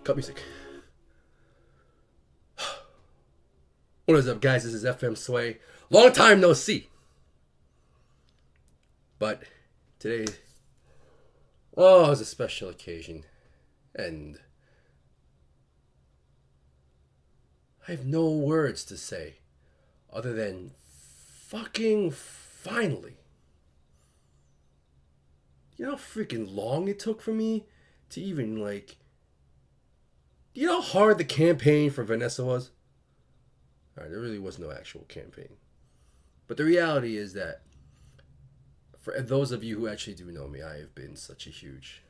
Cut music. What is up, guys? This is FM Sway. Long time no see. But today, oh, it's a special occasion. And I have no words to say other than fucking finally. You know how freaking long it took for me to even, like... You know how hard the campaign for Vanessa was? Alright, there really was no actual campaign. But the reality is that, for those of you who actually do know me, I have been such a huge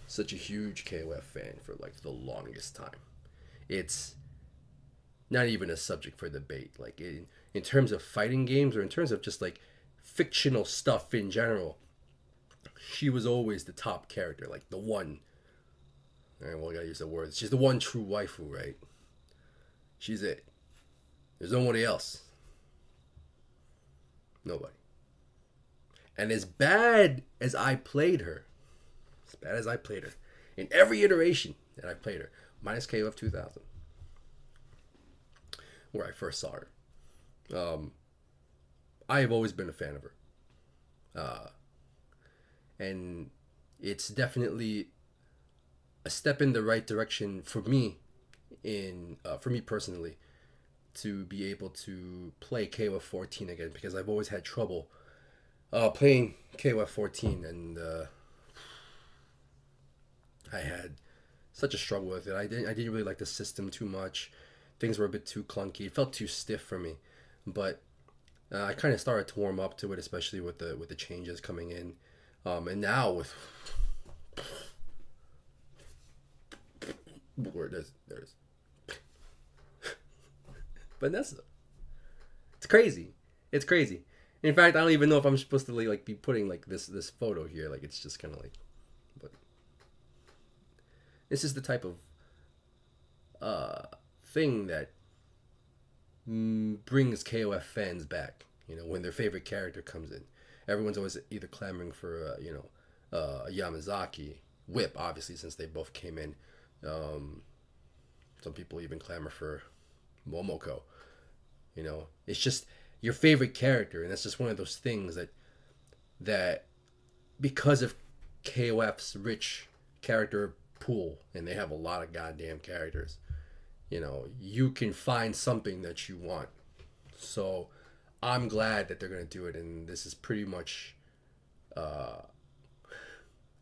KOF fan for, like, the longest time. It's not even a subject for debate. Like, in terms of fighting games, or in terms of just, like, fictional stuff in general, she was always the top character, like the one. Alright, well, I gotta use the words. She's the one true waifu, right? She's it. There's nobody else. Nobody. And as bad as I played her, in every iteration that I played her, minus KOF 2000, where I first saw her, I have always been a fan of her. And it's definitely a step in the right direction for me, for me personally, to be able to play KOF 14 again, because I've always had trouble playing KOF 14, and I had such a struggle with it. I didn't really like the system too much. Things were a bit too clunky. It felt too stiff for me, but I kind of started to warm up to it, especially with the changes coming in, and now with there's Vanessa. It's crazy. It's crazy. In fact, I don't even know if I'm supposed to like be putting like this photo here. Like, it's just kind of like, but this is the type of thing that brings KOF fans back. You know, when their favorite character comes in, everyone's always either clamoring for Yamazaki, Whip, obviously, since they both came in. Some people even clamor for Momoko. You know, it's just your favorite character, and that's just one of those things that because of KOF's rich character pool, and they have a lot of goddamn characters, you know, you can find something that you want. So I'm glad that they're gonna do it, and this is pretty much this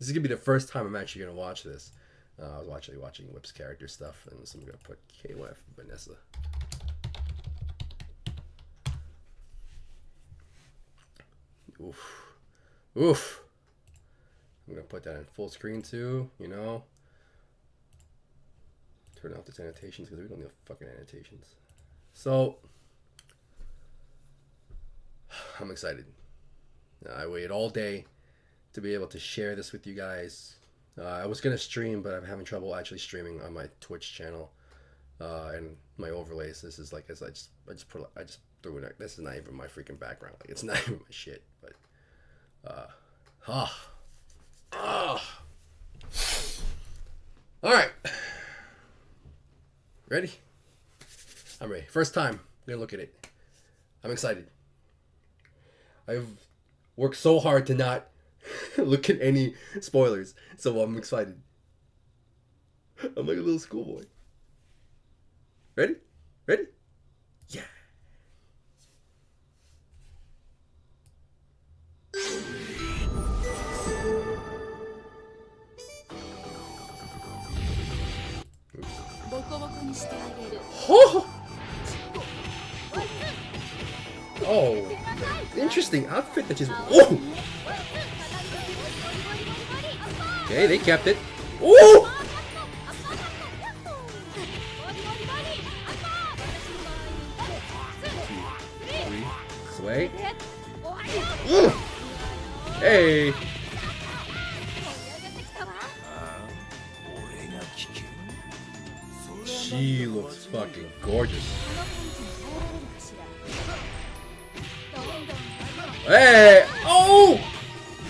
is gonna be the first time I'm actually gonna watch this. I was actually watching Whip's character stuff, and so I'm gonna put KOF Vanessa. Oof. Oof. I'm gonna put that in full screen too, you know. Turn off these annotations because we don't need fucking annotations. So I'm excited. I waited all day to be able to share this with you guys. I was gonna stream, but I'm having trouble actually streaming on my Twitch channel and my overlays. This is like, I just threw it. This is not even my freaking background. Like, it's not even my shit. But all right, ready? I'm ready. First time I'm gonna look at it. I'm excited. I've worked so hard to not look at any spoilers, so I'm excited. I'm like a little schoolboy. Ready? Ready? Yeah. Oh! Oh, interesting outfit that just. Oh! Okay, they kept it. Oh! Sway. Hey. She looks fucking gorgeous. Hey! Oh!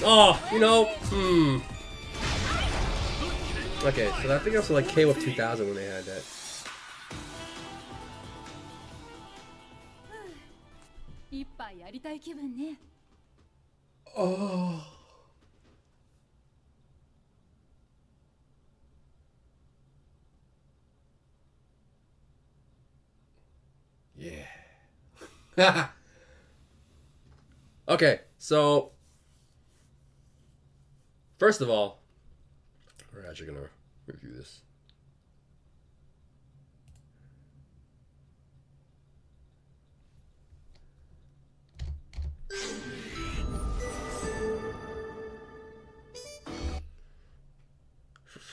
Oh, you know, Okay, so I think also like KOF 2000 when they had that. 一杯やりたい気分ね。 Oh. Yeah. Okay, so first of all, we're actually gonna review this.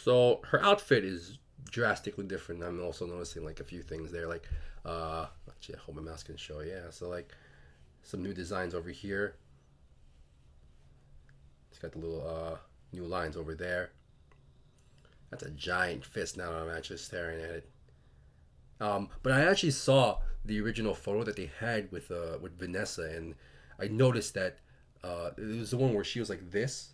So her outfit is drastically different. I'm also noticing like a few things there, like actually I hope my mouse can show. Yeah, so like some new designs over here. It's got the little new lines over there. That's a giant fist now that I'm actually staring at it. But I actually saw the original photo that they had with Vanessa, and I noticed that it was the one where she was like this,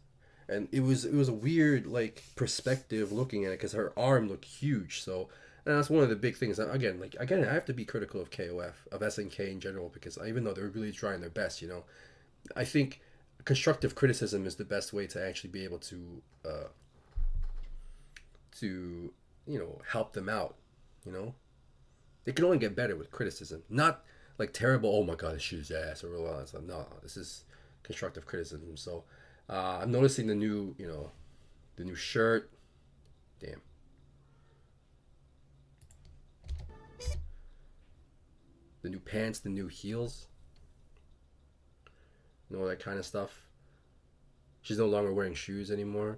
and it was a weird like perspective looking at it because her arm looked huge. So and that's one of the big things. Again, I have to be critical of KOF of SNK in general because even though they're really trying their best, I think constructive criticism is the best way to actually be able to help them out. You know, they can only get better with criticism, not like terrible. Oh my god, this shit's ass or all that stuff. No, this is constructive criticism. So I'm noticing the new shirt. Damn. The new pants, the new heels. That kind of stuff. She's no longer wearing shoes anymore,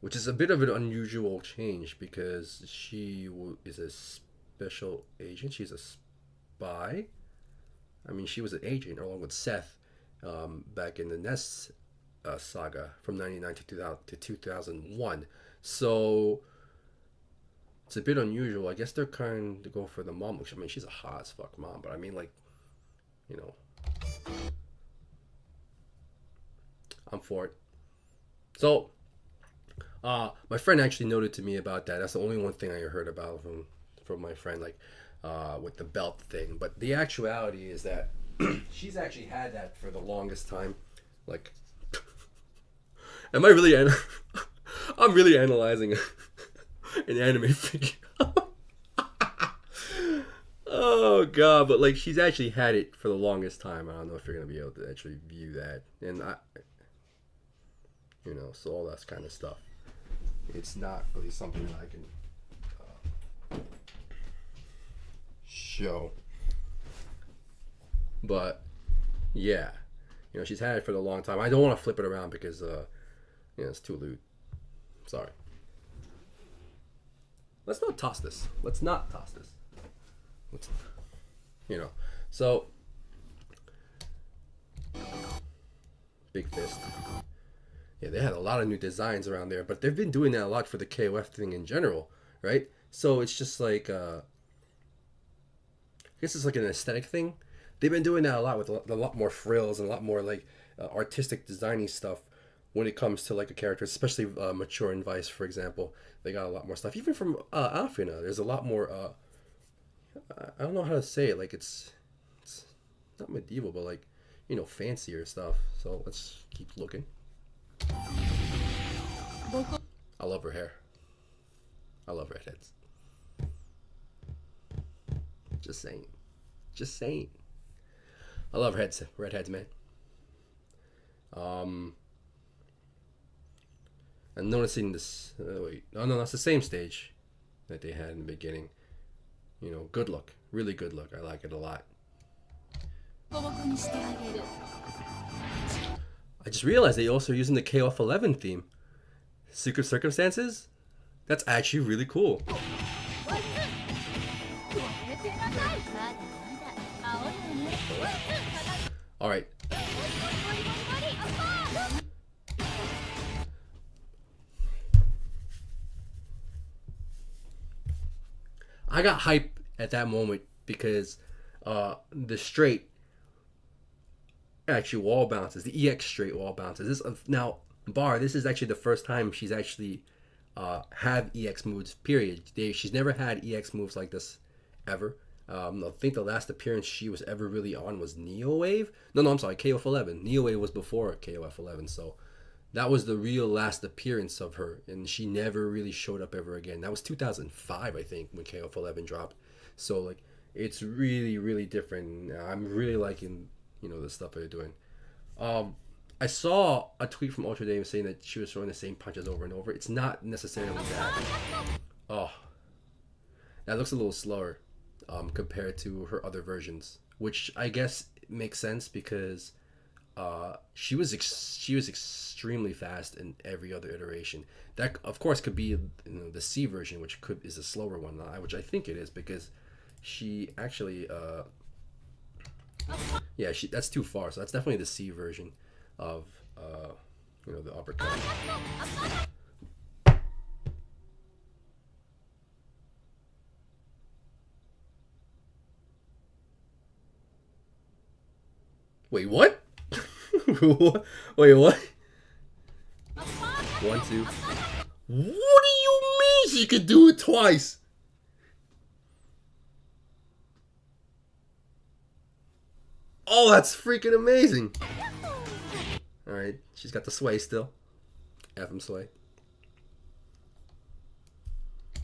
which is a bit of an unusual change because she is a special agent. She's a spy. I mean, she was an agent along with Seth back in the Nest saga from 99 to 2001. So it's a bit unusual. I guess they're trying to go for the mom. I mean, she's a hot as fuck mom, but I mean, like, I'm for it. So, my friend actually noted to me about that. That's the only one thing I heard about from my friend, like with the belt thing. But the actuality is that she's actually had that for the longest time. Like, am I really? I'm really analyzing an anime figure. Oh god! But like, she's actually had it for the longest time. I don't know if you're gonna be able to actually view that, and so all that kind of stuff. It's not really something that I can show. But yeah, she's had it for a long time. I don't want to flip it around because it's too lewd. Sorry. Let's not toss this. Let's so big fist. Yeah, they had a lot of new designs around there, but they've been doing that a lot for the KOF thing in general, right? So it's just like, I guess it's like an aesthetic thing. They've been doing that a lot with a lot more frills and a lot more like artistic designy stuff when it comes to like a character, especially Mature and Vice, for example. They got a lot more stuff. Even from Alfina, there's a lot more, I don't know how to say it, like it's not medieval, but like, fancier stuff. So let's keep looking. I love her hair. I love redheads. Just saying. I love redheads, man. I'm noticing this. Wait, oh no, that's the same stage that they had in the beginning. Good look, really good look. I like it a lot. I just realized they also using the KOF 11 theme. Secret Circumstances? That's actually really cool. Alright. I got hype at that moment because the straight actually wall bounces, the EX straight wall bounces. This now Bar, this is actually the first time she's actually have EX moves. Period. She's never had EX moves like this ever. I think the last appearance she was ever really on was Neo Wave. No, I'm sorry, KOF 11. Neo Wave was before KOF 11, so that was the real last appearance of her, and she never really showed up ever again. That was 2005, I think, when KOF 11 dropped. So like, it's really, really different. I'm really liking, the stuff they're doing. I saw a tweet from Ultra Dame saying that she was throwing the same punches over and over. It's not necessarily that. Oh, that looks a little slower compared to her other versions, which I guess makes sense because she was extremely fast in every other iteration. That of course could be the C version, which is a slower one, which I think it is because she actually that's too far. So that's definitely the C version of the uppercut. Wait, what? Wait, what? 1, 2. What do you mean she could do it twice? Oh, that's freaking amazing. Alright, she's got the sway still. Have him sway.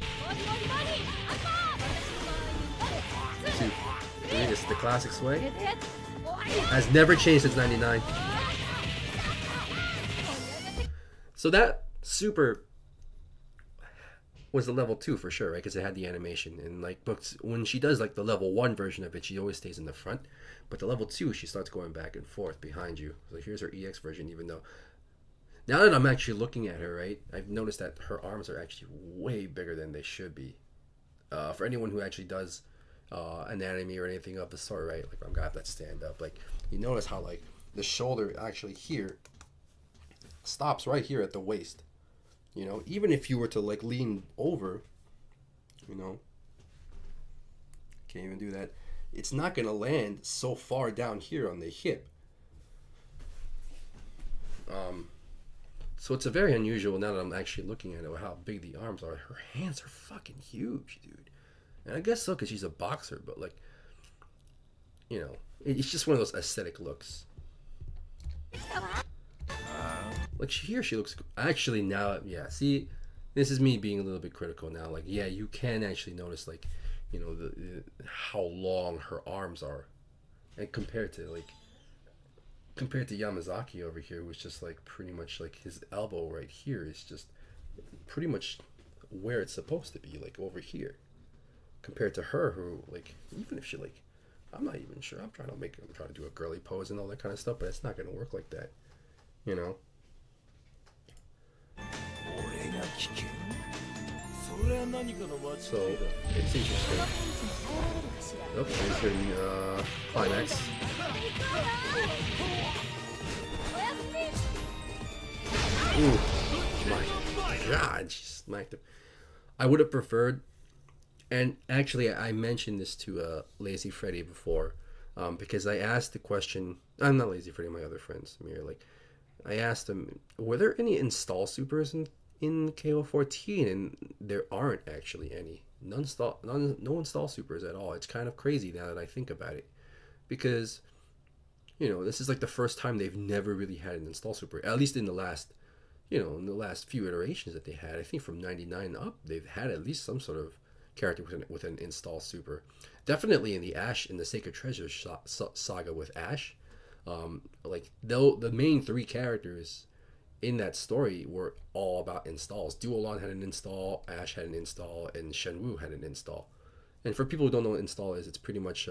2, 3, this is the classic sway. Has never changed since 99. So that super was the level 2 for sure, right? Because it had the animation. And like books, when she does like the level 1 version of it, she always stays in the front. But the level 2, she starts going back and forth behind you. So here's her EX version, even though now that I'm actually looking at her, right, I've noticed that her arms are actually way bigger than they should be. For anyone who actually does anatomy or anything of the sort, right? Like I've got that stand up. Like you notice how like the shoulder actually here stops right here at the waist. Even if you were to like lean over, can't even do that. It's not gonna land so far down here on the hip. So it's a very unusual now that I'm actually looking at it, how big the arms are. Her hands are fucking huge, dude. And I guess so because she's a boxer, but like, it's just one of those aesthetic looks. Like here, she looks actually now. Yeah, see, this is me being a little bit critical now. Like, yeah, you can actually notice like, how long her arms are, and compared to Yamazaki over here, who's just like pretty much like his elbow right here is just pretty much where it's supposed to be, like over here. Compared to her, who like even if she like, I'm not even sure. I'm trying to do a girly pose and all that kind of stuff, but it's not gonna work like that, So it's interesting. Oops, here's her climax. Ooh, my God, she smacked him. I would have preferred, and actually I mentioned this to Lazy Freddy before, because I asked the question. I'm not Lazy Freddy, my other friends, Amir. Like, I asked them, were there any install supers in KOF 14? And there aren't actually any. No install supers at all. It's kind of crazy now that I think about it, because this is like the first time they've never really had an install super, at least in the last few iterations that they had. I think from 99 up, they've had at least some sort of character with an install super. Definitely in the Sacred Treasure saga with Ash. Like the main 3 characters in that story were all about installs. Duolon had an install, Ash had an install, and Shenwu had an install. And for people who don't know what install is, it's pretty much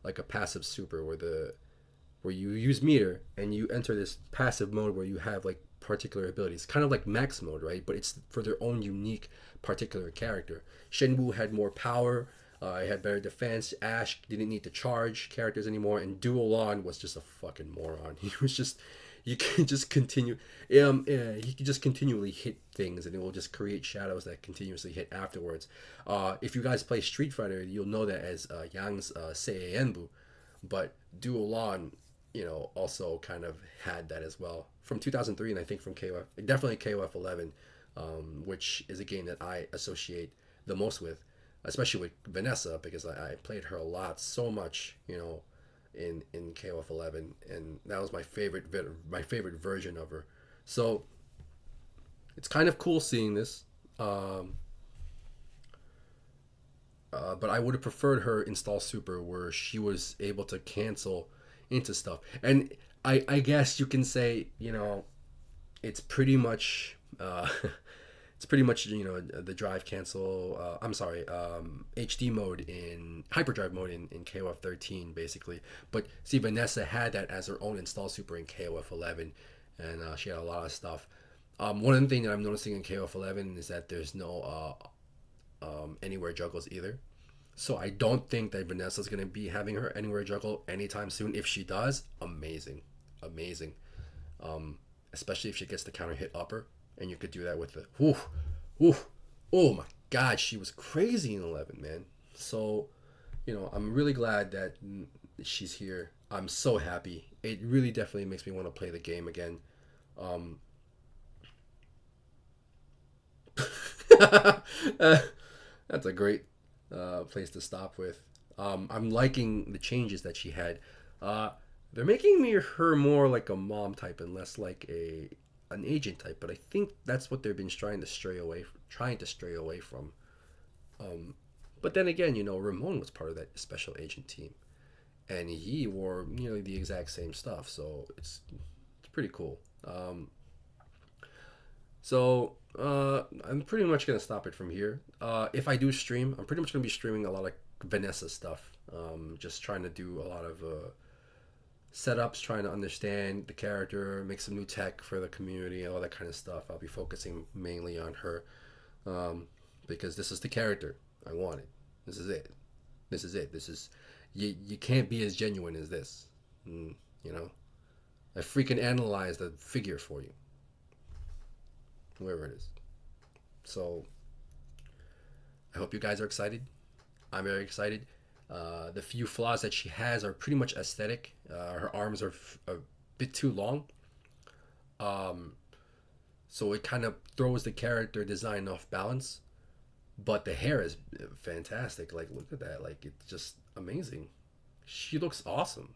like a passive super where you use meter and you enter this passive mode where you have like particular abilities, kind of like max mode, right? But it's for their own unique particular character. Shenwu had more power. It had better defense. Ash didn't need to charge characters anymore, and Duolon was just a fucking moron. He was just, you can just continue, he can just continually hit things, and it will just create shadows that continuously hit afterwards. If you guys play Street Fighter, you'll know that as Yang's Seienbu, but Duolon, also kind of had that as well from 2003, and I think from KOF, definitely KOF 11. which is a game that I associate the most with, especially with Vanessa, because I played her a lot, so much, in KOF 11, and that was my favorite version of her. So it's kind of cool seeing this. But I would have preferred her install super where she was able to cancel into stuff. And I guess you can say, it's pretty much it's pretty much the drive cancel. I'm sorry, HD mode in hyperdrive mode in KOF 13 basically. But see, Vanessa had that as her own install super in KOF 11, and she had a lot of stuff. One of the things that I'm noticing in KOF 11 is that there's no anywhere juggles either. So I don't think that Vanessa's gonna be having her anywhere juggle anytime soon. If she does, amazing, amazing. Especially if she gets the counter hit upper, and you could do that with the whoo, whoo. Oh my God, she was crazy in 11, man. So, I'm really glad that she's here. I'm so happy. It really definitely makes me want to play the game again. That's a great place to stop with. I'm liking the changes that she had. They're making her more like a mom type and less like an agent type. But I think that's what they've been trying to stray away from. But then again, Ramon was part of that special agent team, and he wore the exact same stuff. So it's pretty cool. So I'm pretty much gonna stop it from here. If I do stream, I'm pretty much gonna be streaming a lot of Vanessa stuff. Just trying to do a lot of setups, trying to understand the character, make some new tech for the community, all that kind of stuff. I'll be focusing mainly on her because this is the character I wanted. This is it. This is it. This is you can't be as genuine as this. I freaking analyzed the figure for you, whoever it is. So I hope you guys are excited. I'm very excited. The few flaws that she has are pretty much aesthetic. Her arms are a bit too long. So it kind of throws the character design off balance. But the hair is fantastic. Like, look at that. Like, it's just amazing. She looks awesome,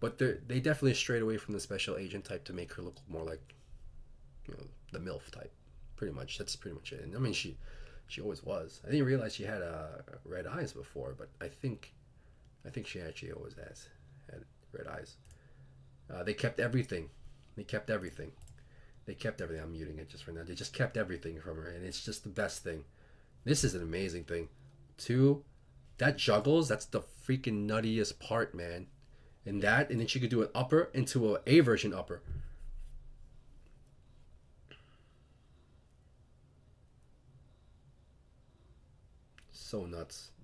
But they definitely strayed away from the special agent type to make her look more like, the MILF type. Pretty much. That's pretty much it. And I mean, she always was. I didn't realize she had red eyes before, but I think she actually always had red eyes. They kept everything. I'm muting it just for now. They just kept everything from her, and it's just the best thing. This is an amazing thing. Two, that juggles. That's the freaking nuttiest part, man. And then she could do an upper into a version upper.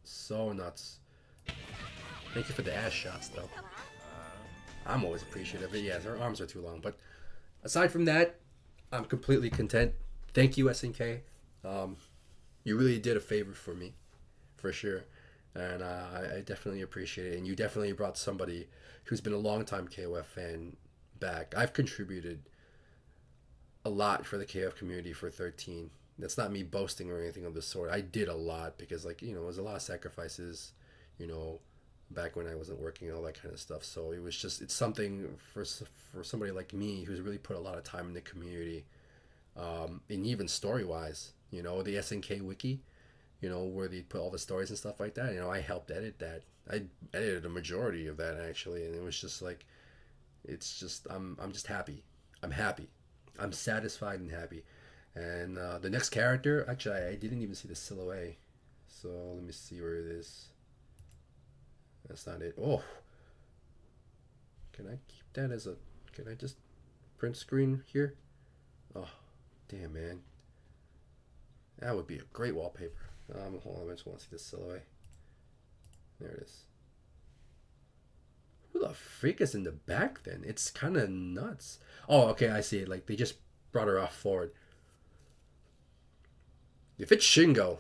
So nuts. Thank you for the ass shots, though. I'm always appreciative. Yeah, her arms are too long. But aside from that, I'm completely content. Thank you, SNK. You really did a favor for me, for sure. And I definitely appreciate it. And you definitely brought somebody who's been a longtime KOF fan back. I've contributed a lot for the KOF community for 13. That's not me boasting or anything of the sort. I did a lot because, it was a lot of sacrifices, back when I wasn't working and all that kind of stuff. So it's something for somebody like me who's really put a lot of time in the community, and even story wise, the SNK wiki, where they put all the stories and stuff like that. I helped edit that. I edited a majority of that actually, and it was just like, it's just I'm just happy. I'm happy. I'm satisfied and happy. And the next character, actually, I didn't even see the silhouette. So let me see where it is. That's not it. Oh, can I keep that as a? Can I just print screen here? Oh, damn, man. That would be a great wallpaper. Hold on, I just want to see the silhouette. There it is. Who the freak is in the back then? It's kind of nuts. Oh, okay, I see it. Like, they just brought her off forward. If it's Shingo,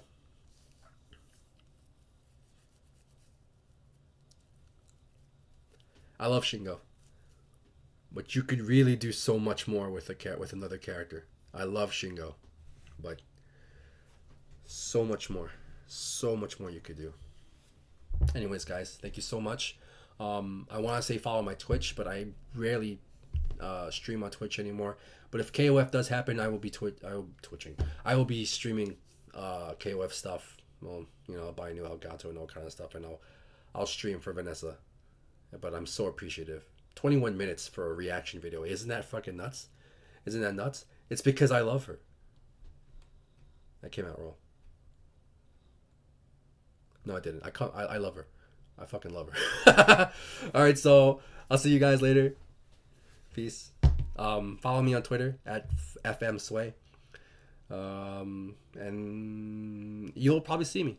I love Shingo, but you could really do so much more with another character. I love Shingo. but so much more you could do. Anyways, guys, thank you so much. I want to say follow my Twitch, but I rarely stream on Twitch anymore. But if KOF does happen, I will be twitching. I will be streaming KOF stuff. Well, you know, I'll buy a new Elgato and all kind of stuff, and I'll stream for Vanessa. But I'm so appreciative. 21 minutes for a reaction video. Isn't that fucking nuts? Isn't that nuts? It's because I love her. That came out wrong. No, I didn't. I love her. I fucking love her. All right, so I'll see you guys later. Peace. Follow me on Twitter at FMSway. And you'll probably see me.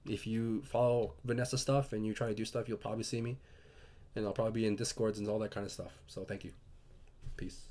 If you follow Vanessa stuff and you try to do stuff, you'll probably see me. And I'll probably be in Discords and all that kind of stuff. So thank you. Peace.